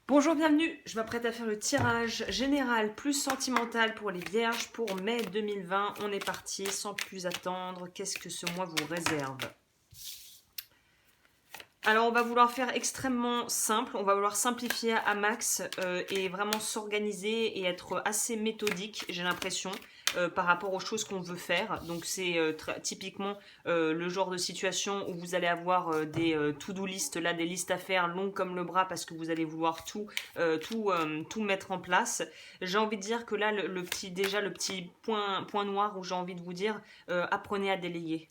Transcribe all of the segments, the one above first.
Bonjour, bienvenue. Je m'apprête à faire le tirage général plus sentimental pour les vierges pour mai 2020. On est parti sans plus attendre. Qu'est-ce que ce mois vous réserve? Alors, on va vouloir faire extrêmement simple. On va vouloir simplifier à max et vraiment s'organiser et être assez méthodique, j'ai l'impression. Par rapport aux choses qu'on veut faire. Donc c'est typiquement le genre de situation où vous allez avoir des to-do list, là des listes à faire longues comme le bras parce que vous allez vouloir tout mettre en place. J'ai envie de dire que là le petit point noir où j'ai envie de vous dire apprenez à déléguer.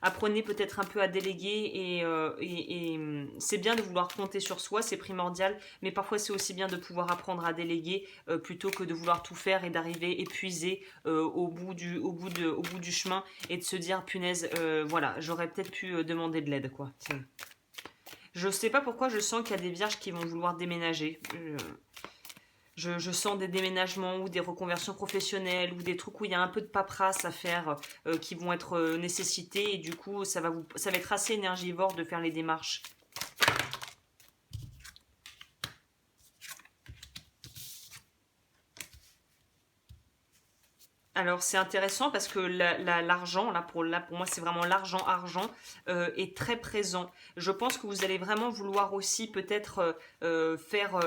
Apprenez peut-être un peu à déléguer et c'est bien de vouloir compter sur soi, c'est primordial, mais parfois c'est aussi bien de pouvoir apprendre à déléguer plutôt que de vouloir tout faire et d'arriver épuisé au bout du chemin et de se dire punaise, voilà, j'aurais peut-être pu demander de l'aide, quoi. Je sais pas pourquoi je sens qu'il y a des vierges qui vont vouloir déménager. Je sens des déménagements ou des reconversions professionnelles ou des trucs où il y a un peu de paperasse à faire qui vont être nécessités et du coup ça va être assez énergivore de faire les démarches. Alors c'est intéressant parce que l'argent, pour moi c'est vraiment l'argent est très présent. Je pense que vous allez vraiment vouloir aussi peut-être faire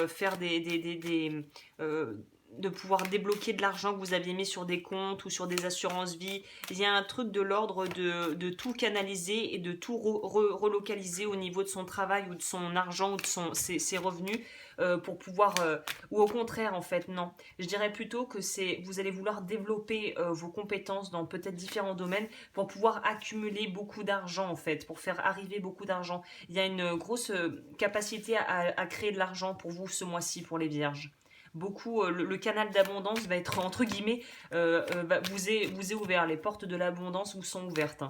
de pouvoir débloquer de l'argent que vous aviez mis sur des comptes ou sur des assurances vie. Il y a un truc de l'ordre de tout canaliser et de tout relocaliser au niveau de son travail ou de son argent ou de ses revenus pour pouvoir... ou au contraire en fait, non. Je dirais plutôt que vous allez vouloir développer vos compétences dans peut-être différents domaines pour pouvoir accumuler beaucoup d'argent en fait, pour faire arriver beaucoup d'argent. Il y a une grosse capacité à créer de l'argent pour vous ce mois-ci pour les vierges. Beaucoup, le canal d'abondance va être entre guillemets, vous est ouvert, les portes de l'abondance vous sont ouvertes. Hein.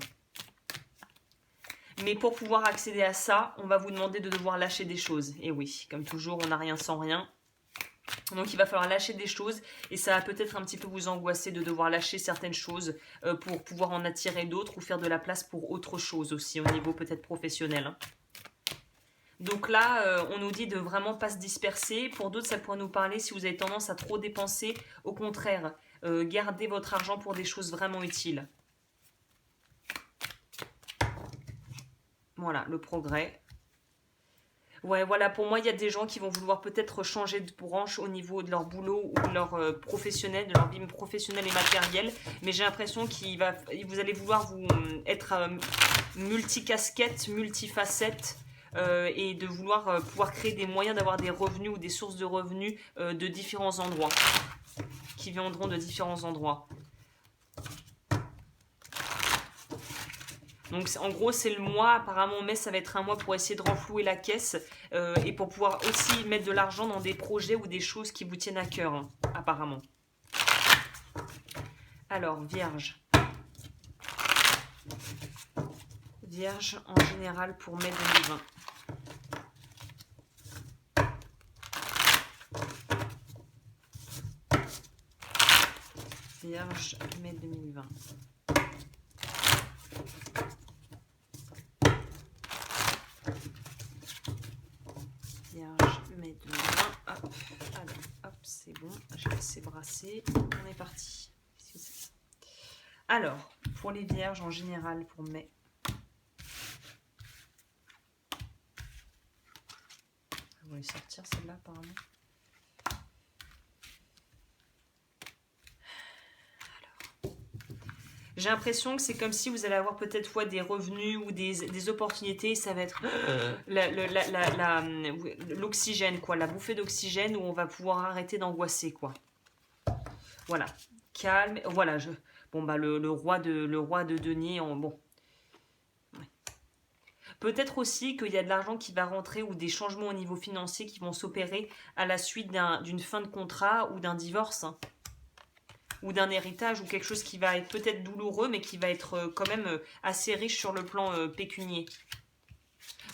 Mais pour pouvoir accéder à ça, on va vous demander de devoir lâcher des choses. Et oui, comme toujours, on n'a rien sans rien. Donc il va falloir lâcher des choses et ça va peut-être un petit peu vous angoisser de devoir lâcher certaines choses pour pouvoir en attirer d'autres ou faire de la place pour autre chose aussi au niveau peut-être professionnel. Hein. Donc là, on nous dit de vraiment pas se disperser. Pour d'autres, ça pourrait nous parler si vous avez tendance à trop dépenser. Au contraire, gardez votre argent pour des choses vraiment utiles. Voilà, le progrès. Ouais, voilà, pour moi, il y a des gens qui vont vouloir peut-être changer de branche au niveau de leur boulot ou de leur professionnel, de leur vie professionnelle et matérielle. Mais j'ai l'impression vous allez vouloir vous être multicasquette, multifacette. Et de vouloir pouvoir créer des moyens d'avoir des revenus ou des sources de revenus de différents endroits, qui viendront de différents endroits. Donc en gros c'est le mois, apparemment mai ça va être un mois pour essayer de renflouer la caisse et pour pouvoir aussi mettre de l'argent dans des projets ou des choses qui vous tiennent à cœur, hein, apparemment. Alors Vierge. Vierge en général pour mai 2020. Vierge, mai 2020. Vierge, mai 2020. Hop, alors, hop, c'est bon. J'ai laissé brasser. On est parti. Alors, pour les vierges en général pour mai. On va les sortir celle-là apparemment. J'ai l'impression que c'est comme si vous allez avoir peut-être des revenus ou des opportunités. Ça va être l'oxygène, quoi, la bouffée d'oxygène où on va pouvoir arrêter d'angoisser, quoi. Voilà, calme. Voilà, le roi de denier, bon. Ouais. Peut-être aussi qu'il y a de l'argent qui va rentrer ou des changements au niveau financier qui vont s'opérer à la suite d'une fin de contrat ou d'un divorce. Hein. Ou d'un héritage ou quelque chose qui va être peut-être douloureux mais qui va être quand même assez riche sur le plan pécunier.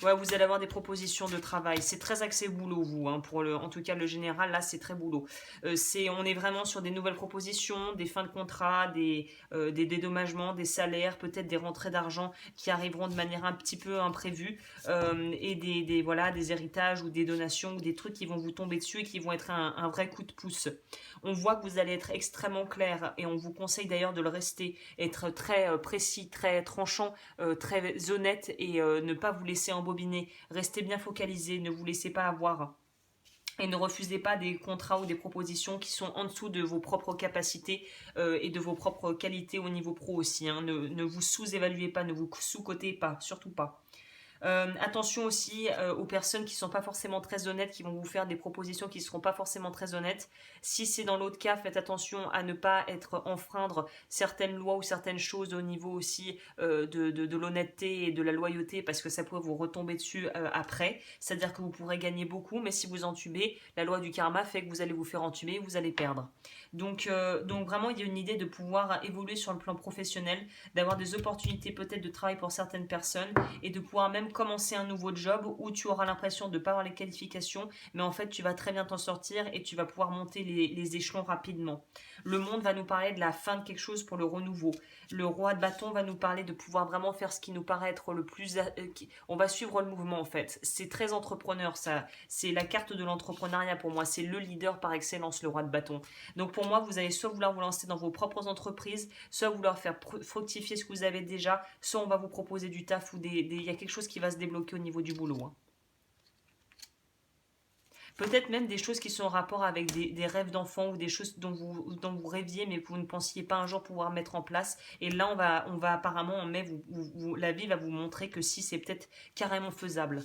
Ouais, vous allez avoir des propositions de travail. C'est très axé boulot, vous, hein, en tout cas le général, là, c'est très boulot. On est vraiment sur des nouvelles propositions, des fins de contrat, des dédommagements, des salaires, peut-être des rentrées d'argent qui arriveront de manière un petit peu imprévue, et voilà, des héritages ou des donations ou des trucs qui vont vous tomber dessus et qui vont être un vrai coup de pouce. On voit que vous allez être extrêmement clair et on vous conseille d'ailleurs de le rester, être très précis, très tranchant, très honnête et ne pas vous laisser embobiner. Restez bien focalisé, ne vous laissez pas avoir. Et ne refusez pas des contrats ou des propositions qui sont en dessous de vos propres capacités et de vos propres qualités au niveau pro aussi. Hein. Ne vous sous-évaluez pas, ne vous sous-cotez pas, surtout pas. Attention aussi aux personnes qui ne sont pas forcément très honnêtes, qui vont vous faire des propositions qui ne seront pas forcément très honnêtes. Si c'est dans l'autre cas, faites attention à ne pas enfreindre certaines lois ou certaines choses au niveau aussi de l'honnêteté et de la loyauté, parce que ça pourrait vous retomber dessus après. C'est-à-dire que vous pourrez gagner beaucoup, mais si vous entubez, la loi du karma fait que vous allez vous faire entuber, vous allez perdre. Donc vraiment, il y a une idée de pouvoir évoluer sur le plan professionnel, d'avoir des opportunités peut-être de travail pour certaines personnes et de pouvoir même commencer un nouveau job où tu auras l'impression de ne pas avoir les qualifications, mais en fait tu vas très bien t'en sortir et tu vas pouvoir monter les échelons rapidement. Le monde va nous parler de la fin de quelque chose pour le renouveau. Le roi de bâton va nous parler de pouvoir vraiment faire ce qui nous paraît être le plus... on va suivre le mouvement en fait. C'est très entrepreneur ça. C'est la carte de l'entrepreneuriat pour moi. C'est le leader par excellence, le roi de bâton. Donc pour moi, vous allez soit vouloir vous lancer dans vos propres entreprises, soit vouloir faire fructifier ce que vous avez déjà, soit on va vous proposer du taf ou il y a quelque chose qui va se débloquer au niveau du boulot. Hein. Peut-être même des choses qui sont en rapport avec des rêves d'enfants ou des choses dont vous rêviez mais que vous ne pensiez pas un jour pouvoir mettre en place. Et là, on va apparemment, la vie va vous montrer que si c'est peut-être carrément faisable.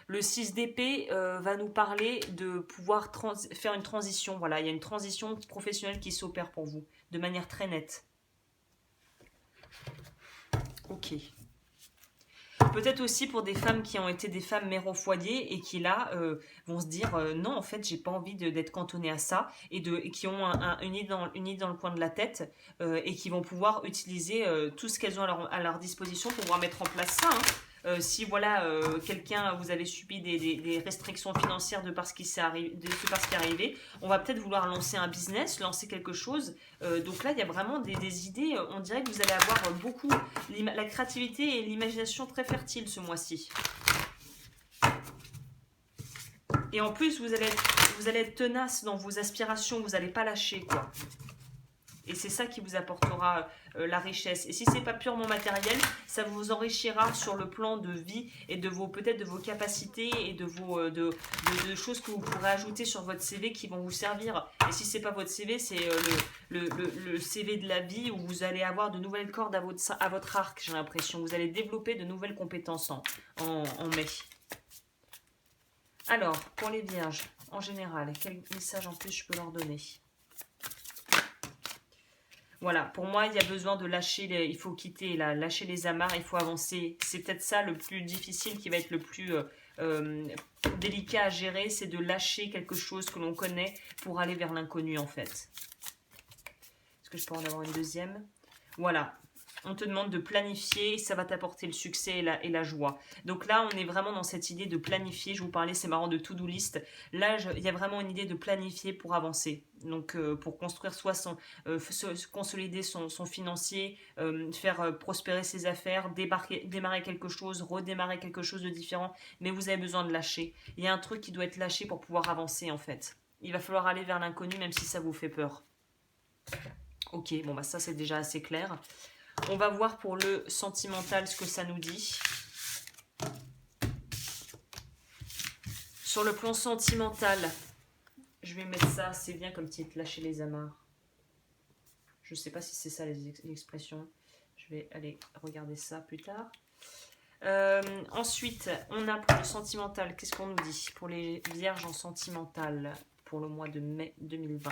Le 6 d'épée va nous parler de pouvoir faire une transition. Voilà, il y a une transition professionnelle qui s'opère pour vous, de manière très nette. Ok. Peut-être aussi pour des femmes qui ont été des femmes mères au foyer et qui là vont se dire non, en fait j'ai pas envie d'être cantonnée à ça et qui ont une idée dans le coin de la tête et qui vont pouvoir utiliser tout ce qu'elles ont à leur disposition pour pouvoir mettre en place ça. Hein. Si voilà vous avez subi des restrictions financières de par ce qui est arrivé, on va peut-être vouloir lancer un business, lancer quelque chose. Donc là il y a vraiment des idées. On dirait que vous allez avoir beaucoup la créativité et l'imagination très fertile ce mois-ci. Et en plus vous allez être tenace dans vos aspirations, vous n'allez pas lâcher quoi. Et c'est ça qui vous apportera la richesse. Et si c'est pas purement matériel, ça vous enrichira sur le plan de vie et peut-être de vos capacités et de choses que vous pourrez ajouter sur votre CV qui vont vous servir. Et si c'est pas votre CV, c'est le CV de la vie où vous allez avoir de nouvelles cordes à votre arc, j'ai l'impression. Vous allez développer de nouvelles compétences en mai. Alors, pour les vierges, en général, quel message en plus je peux leur donner ? Voilà, pour moi, il y a besoin de lâcher, il faut lâcher les amarres, il faut avancer. C'est peut-être ça le plus difficile qui va être le plus délicat à gérer, c'est de lâcher quelque chose que l'on connaît pour aller vers l'inconnu en fait. Est-ce que je peux en avoir une deuxième ? Voilà. On te demande de planifier, ça va t'apporter le succès et la joie. Donc là, on est vraiment dans cette idée de planifier. Je vous parlais, c'est marrant, de to-do list. Là, il y a vraiment une idée de planifier pour avancer. Donc, pour construire consolider son financier, faire prospérer ses affaires, démarrer quelque chose, redémarrer quelque chose de différent. Mais vous avez besoin de lâcher. Il y a un truc qui doit être lâché pour pouvoir avancer, en fait. Il va falloir aller vers l'inconnu, même si ça vous fait peur. Ok, bon, bah ça, c'est déjà assez clair. On va voir pour le sentimental ce que ça nous dit. Sur le plan sentimental, je vais mettre ça, c'est bien comme titre, lâcher les amarres. Je ne sais pas si c'est ça l'expression. Je vais aller regarder ça plus tard. Ensuite, on a pour le sentimental, qu'est-ce qu'on nous dit pour les vierges en sentimental pour le mois de mai 2020.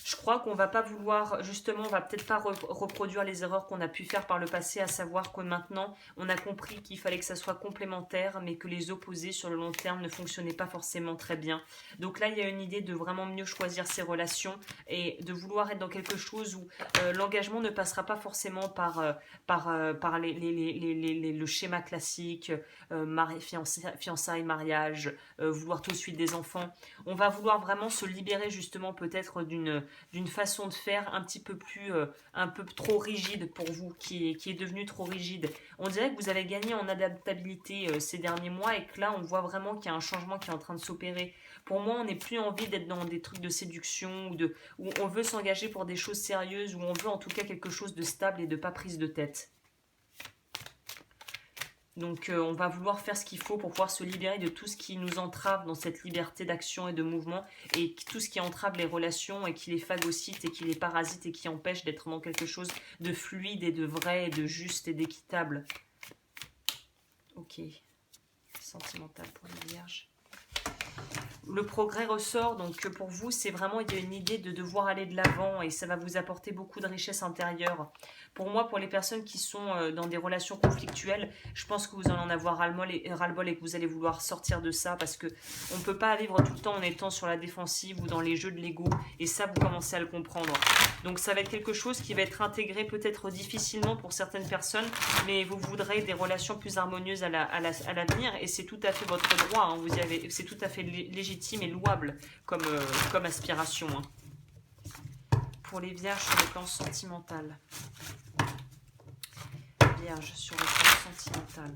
Je crois qu'on va pas vouloir, justement, on va peut-être pas reproduire les erreurs qu'on a pu faire par le passé, à savoir que maintenant, on a compris qu'il fallait que ça soit complémentaire, mais que les opposés sur le long terme ne fonctionnaient pas forcément très bien. Donc là, il y a une idée de vraiment mieux choisir ses relations et de vouloir être dans quelque chose où l'engagement ne passera pas forcément par le schéma classique, fiançailles, mariage, vouloir tout de suite des enfants. On va vouloir vraiment se libérer justement peut-être d'une façon de faire un peu trop rigide pour vous, qui est devenue trop rigide. On dirait que vous avez gagné en adaptabilité ces derniers mois et que là on voit vraiment qu'il y a un changement qui est en train de s'opérer. Pour moi, on n'est plus envie d'être dans des trucs de séduction où on veut s'engager pour des choses sérieuses, où on veut en tout cas quelque chose de stable et de pas prise de tête. Donc on va vouloir faire ce qu'il faut pour pouvoir se libérer de tout ce qui nous entrave dans cette liberté d'action et de mouvement, et tout ce qui entrave les relations et qui les phagocyte et qui les parasite et qui empêche d'être dans quelque chose de fluide et de vrai et de juste et d'équitable. Ok. Sentimental pour les vierges. Le progrès ressort, donc pour vous, c'est vraiment, il y a une idée de devoir aller de l'avant et ça va vous apporter beaucoup de richesse intérieure. Pour moi, pour les personnes qui sont dans des relations conflictuelles, je pense que vous allez en avoir ras-le-bol et que vous allez vouloir sortir de ça parce que on ne peut pas vivre tout le temps en étant sur la défensive ou dans les jeux de l'ego, et ça, vous commencez à le comprendre. Donc ça va être quelque chose qui va être intégré peut-être difficilement pour certaines personnes, mais vous voudrez des relations plus harmonieuses à l'avenir et c'est tout à fait votre droit, hein. C'est tout à fait légitime et louable comme aspiration, hein. Pour les vierges sur le plan sentimental. Vierge sur le plan sentimental.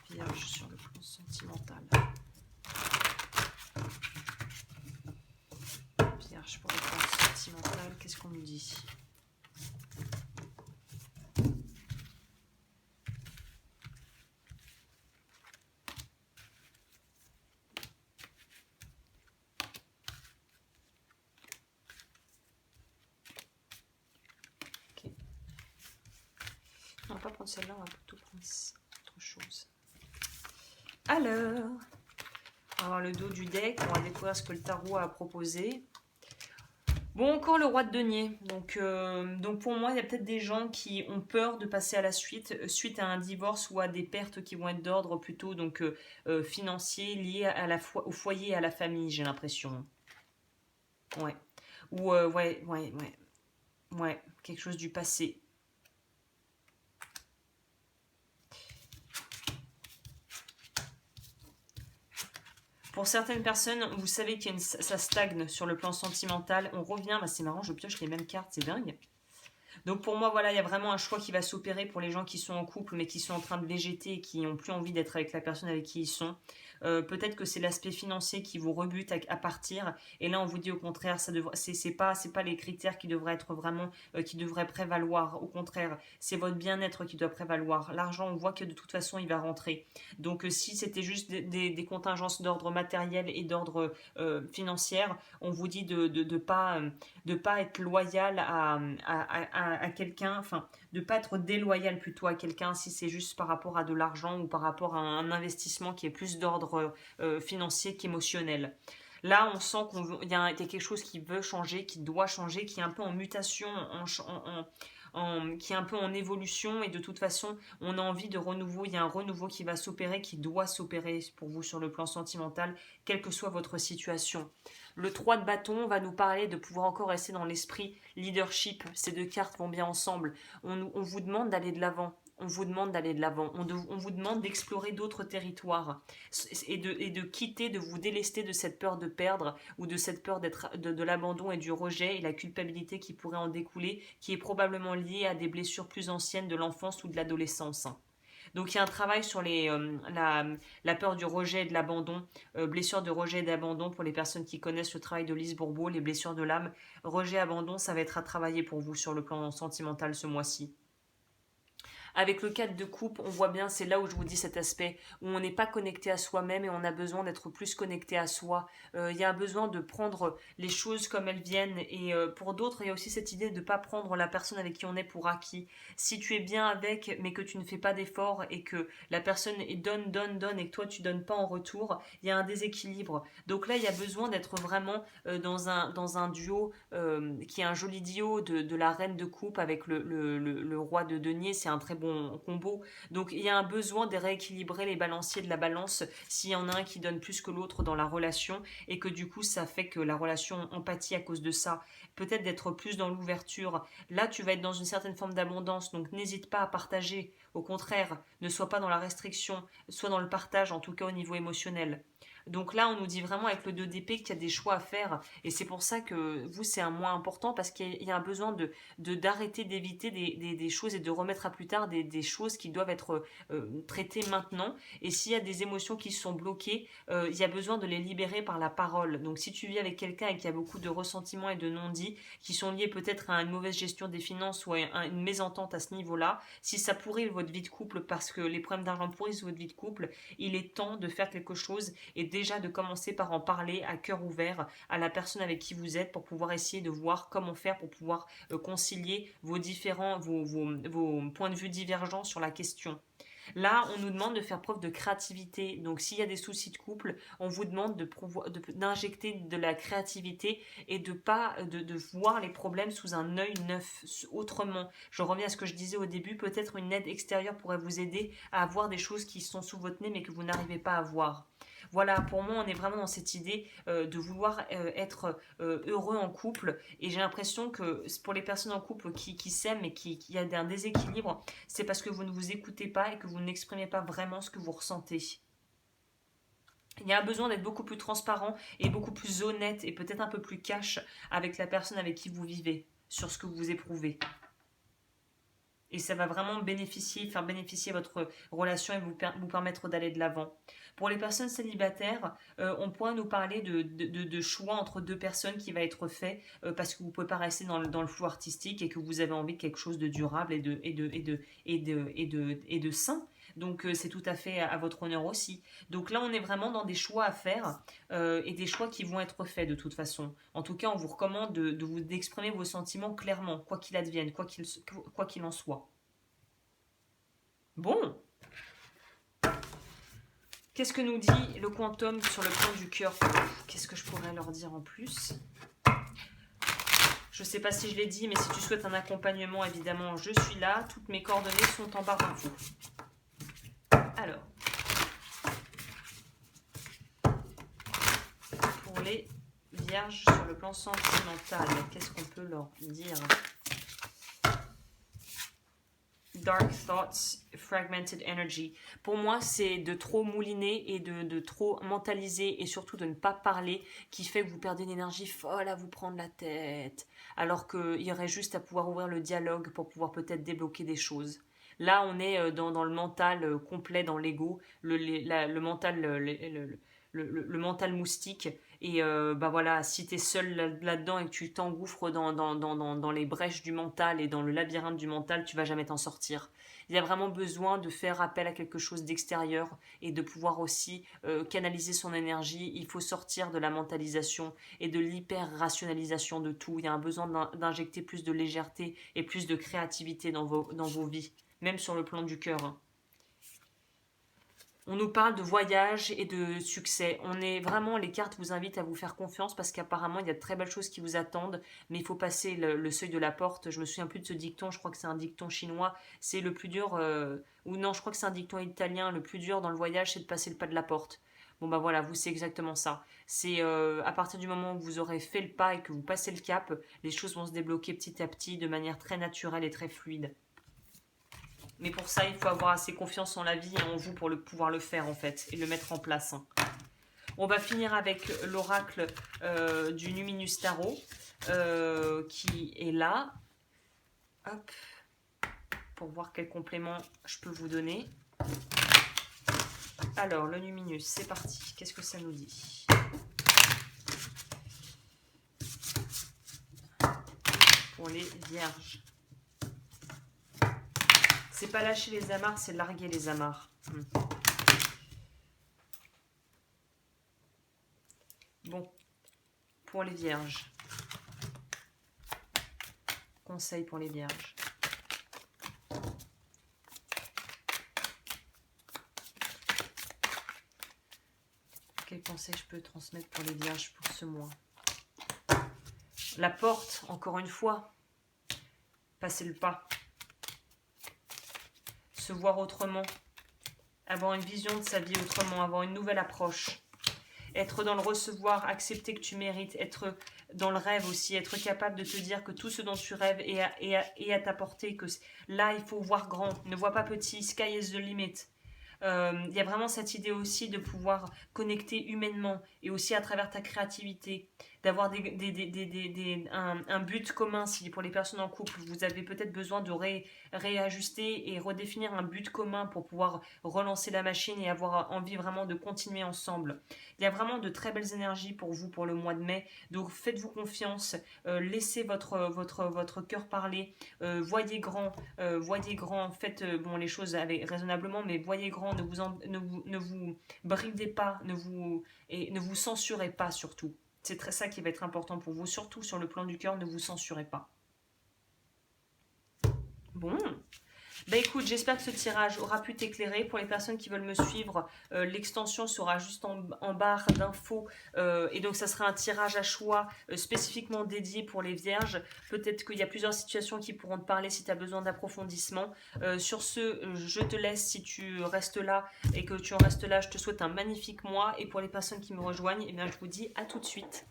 Vierge sur le plan sentimental. Vierge pour le plan sentimental, qu'est-ce qu'on nous dit ? On va pas prendre celle-là, on va plutôt prendre autre chose. Alors, on va voir le dos du deck, on va découvrir ce que le tarot a proposé. Bon, encore le roi de denier. Donc pour moi, il y a peut-être des gens qui ont peur de passer à la suite à un divorce ou à des pertes qui vont être d'ordre plutôt financier, liées au foyer et à la famille, j'ai l'impression. Ouais. Ou ouais, quelque chose du passé. Pour certaines personnes, vous savez qu'il ça stagne sur le plan sentimental. On revient, bah c'est marrant, je pioche les mêmes cartes, c'est dingue. Donc pour moi, voilà, il y a vraiment un choix qui va s'opérer pour les gens qui sont en couple, mais qui sont en train de végéter et qui n'ont plus envie d'être avec la personne avec qui ils sont. Peut-être que c'est l'aspect financier qui vous rebute à partir. Et là, on vous dit au contraire, c'est pas les critères qui devraient être vraiment, qui devraient prévaloir. Au contraire, c'est votre bien-être qui doit prévaloir. L'argent, on voit que de toute façon, il va rentrer. Donc si c'était juste des contingences d'ordre matériel et d'ordre financier, on vous dit de pas être loyal à quelqu'un, enfin de pas être déloyal plutôt à quelqu'un si c'est juste par rapport à de l'argent ou par rapport à un investissement qui est plus d'ordre financier qu'émotionnel. Là, on sent qu'il y a quelque chose qui veut changer, qui doit changer, qui est un peu en mutation, qui est un peu en évolution, et de toute façon, on a envie de renouveau. Il y a un renouveau qui va s'opérer, qui doit s'opérer pour vous sur le plan sentimental, quelle que soit votre situation. Le 3 de bâton va nous parler de pouvoir encore rester dans l'esprit leadership. Ces deux cartes vont bien ensemble. On vous demande d'aller de l'avant. On vous demande d'aller de l'avant. On vous demande d'explorer d'autres territoires et de quitter, de vous délester de cette peur de perdre ou de cette peur de l'abandon et du rejet et la culpabilité qui pourrait en découler, qui est probablement liée à des blessures plus anciennes de l'enfance ou de l'adolescence. Donc il y a un travail sur la peur du rejet et de l'abandon, blessures de rejet et d'abandon pour les personnes qui connaissent le travail de Lise Bourbeau, les blessures de l'âme. Rejet, abandon, ça va être à travailler pour vous sur le plan sentimental ce mois-ci. Avec le 4 de coupe, on voit bien, c'est là où je vous dis cet aspect, où on n'est pas connecté à soi-même et on a besoin d'être plus connecté à soi. Il y a un besoin de prendre les choses comme elles viennent et pour d'autres, il y a aussi cette idée de ne pas prendre la personne avec qui on est pour acquis. Si tu es bien avec, mais que tu ne fais pas d'efforts et que la personne donne, donne, donne et que toi tu donnes pas en retour, il y a un déséquilibre. Donc là, il y a besoin d'être vraiment dans un duo qui est un joli duo de la reine de coupe avec le roi de denier, c'est un très bon combo. Donc il y a un besoin de rééquilibrer les balanciers de la balance s'il y en a un qui donne plus que l'autre dans la relation et que du coup ça fait que la relation empathie à cause de ça. Peut-être d'être plus dans l'ouverture. Là, tu vas être dans une certaine forme d'abondance, donc n'hésite pas à partager. Au contraire, ne sois pas dans la restriction, sois dans le partage, en tout cas au niveau émotionnel. Donc là, on nous dit vraiment avec le 2 d'épée qu'il y a des choix à faire. Et c'est pour ça que vous, c'est un moins important parce qu'il y a un besoin d'arrêter d'éviter des choses et de remettre à plus tard des choses qui doivent être traitées maintenant. Et s'il y a des émotions qui sont bloquées, il y a besoin de les libérer par la parole. Donc si tu vis avec quelqu'un et qu'il y a beaucoup de ressentiments et de non-dits qui sont liés peut-être à une mauvaise gestion des finances ou à une mésentente à ce niveau-là, si ça pourrit votre vie de couple parce que les problèmes d'argent pourrissent votre vie de couple, il est temps de faire quelque chose et déjà de commencer par en parler à cœur ouvert à la personne avec qui vous êtes pour pouvoir essayer de voir comment faire pour pouvoir concilier vos points de vue divergents sur la question. Là, on nous demande de faire preuve de créativité. Donc, s'il y a des soucis de couple, on vous demande d'injecter de la créativité et de voir les problèmes sous un œil neuf, autrement. Je reviens à ce que je disais au début, peut-être une aide extérieure pourrait vous aider à voir des choses qui sont sous votre nez mais que vous n'arrivez pas à voir. Voilà, pour moi, on est vraiment dans cette idée de vouloir être heureux en couple. Et j'ai l'impression que pour les personnes en couple qui s'aiment et qui y a un déséquilibre, c'est parce que vous ne vous écoutez pas et que vous n'exprimez pas vraiment ce que vous ressentez. Il y a un besoin d'être beaucoup plus transparent et beaucoup plus honnête et peut-être un peu plus cash avec la personne avec qui vous vivez sur ce que vous éprouvez. Et ça va vraiment faire bénéficier votre relation et vous permettre d'aller de l'avant. Pour les personnes célibataires, on pourrait nous parler de choix entre deux personnes qui va être fait parce que vous ne pouvez pas rester dans le flou artistique et que vous avez envie de quelque chose de durable et de sain. Donc c'est tout à fait à votre honneur aussi. Donc là, on est vraiment dans des choix à faire et des choix qui vont être faits de toute façon. En tout cas, on vous recommande d'exprimer vos sentiments clairement, quoi qu'il advienne, quoi qu'il en soit. Bon, qu'est-ce que nous dit le quantum sur le plan du cœur? Qu'est-ce que je pourrais leur dire en plus? Je ne sais pas si je l'ai dit, mais si tu souhaites un accompagnement, évidemment, je suis là. Toutes mes coordonnées sont en barre d'infos. Alors, pour les vierges sur le plan sentimental, qu'est-ce qu'on peut leur dire? Dark thoughts, fragmented energy. Pour moi, c'est de trop mouliner et de trop mentaliser et surtout de ne pas parler qui fait que vous perdez une énergie folle à vous prendre la tête. Alors qu'il y aurait juste à pouvoir ouvrir le dialogue pour pouvoir peut-être débloquer des choses. Là, on est dans le mental complet, dans l'ego, le mental moustique. Et bah voilà, si tu es seul là-dedans et que tu t'engouffres dans les brèches du mental et dans le labyrinthe du mental, tu vas jamais t'en sortir. Il y a vraiment besoin de faire appel à quelque chose d'extérieur et de pouvoir aussi canaliser son énergie. Il faut sortir de la mentalisation et de l'hyper-rationalisation de tout. Il y a un besoin d'injecter plus de légèreté et plus de créativité dans vos vies, même sur le plan du cœur, hein. On nous parle de voyage et de succès. Les cartes vous invitent à vous faire confiance parce qu'apparemment il y a de très belles choses qui vous attendent, mais il faut passer le seuil de la porte. Je me souviens plus de ce dicton, je crois que c'est un dicton chinois. C'est le plus dur, ou non, je crois que c'est un dicton italien. Le plus dur dans le voyage, c'est de passer le pas de la porte. Bon bah voilà, vous c'est exactement ça. C'est à partir du moment où vous aurez fait le pas et que vous passez le cap, les choses vont se débloquer petit à petit de manière très naturelle et très fluide. Mais pour ça, il faut avoir assez confiance en la vie et en vous pour pouvoir le faire en fait et le mettre en place, hein. On va finir avec l'oracle du Numinus Tarot qui est là. Hop. Pour voir quel complément je peux vous donner. Alors, le Numinus, c'est parti. Qu'est-ce que ça nous dit? Pour les vierges. C'est pas lâcher les amarres, c'est larguer les amarres. Bon, pour les vierges. Conseil pour les vierges. Quel conseil je peux transmettre pour les vierges pour ce mois? La porte, encore une fois. Passer le pas. Se voir autrement. Avoir une vision de sa vie autrement. Avoir une nouvelle approche. Être dans le recevoir, accepter que tu mérites. Être dans le rêve aussi. Être capable de te dire que tout ce dont tu rêves est à ta portée. Que là, il faut voir grand. Ne vois pas petit. Sky is the limit. Il y a vraiment cette idée aussi de pouvoir connecter humainement et aussi à travers ta créativité, d'avoir un but commun. Si pour les personnes en couple, vous avez peut-être besoin de réajuster et redéfinir un but commun pour pouvoir relancer la machine et avoir envie vraiment de continuer ensemble. Il y a vraiment de très belles énergies pour vous pour le mois de mai, donc faites-vous confiance, laissez votre cœur parler, voyez grand, faites bon, les choses raisonnablement, mais voyez grand, ne vous bridez pas, ne vous censurez pas surtout. C'est ça qui va être important pour vous, surtout sur le plan du cœur, ne vous censurez pas. Bon, bah écoute, j'espère que ce tirage aura pu t'éclairer. Pour les personnes qui veulent me suivre, l'extension sera juste en barre d'infos. Et donc, ça sera un tirage à choix spécifiquement dédié pour les vierges. Peut-être qu'il y a plusieurs situations qui pourront te parler si tu as besoin d'approfondissement. Sur ce, je te laisse si tu restes là et que tu en restes là. Je te souhaite un magnifique mois. Et pour les personnes qui me rejoignent, eh bien, je vous dis à tout de suite.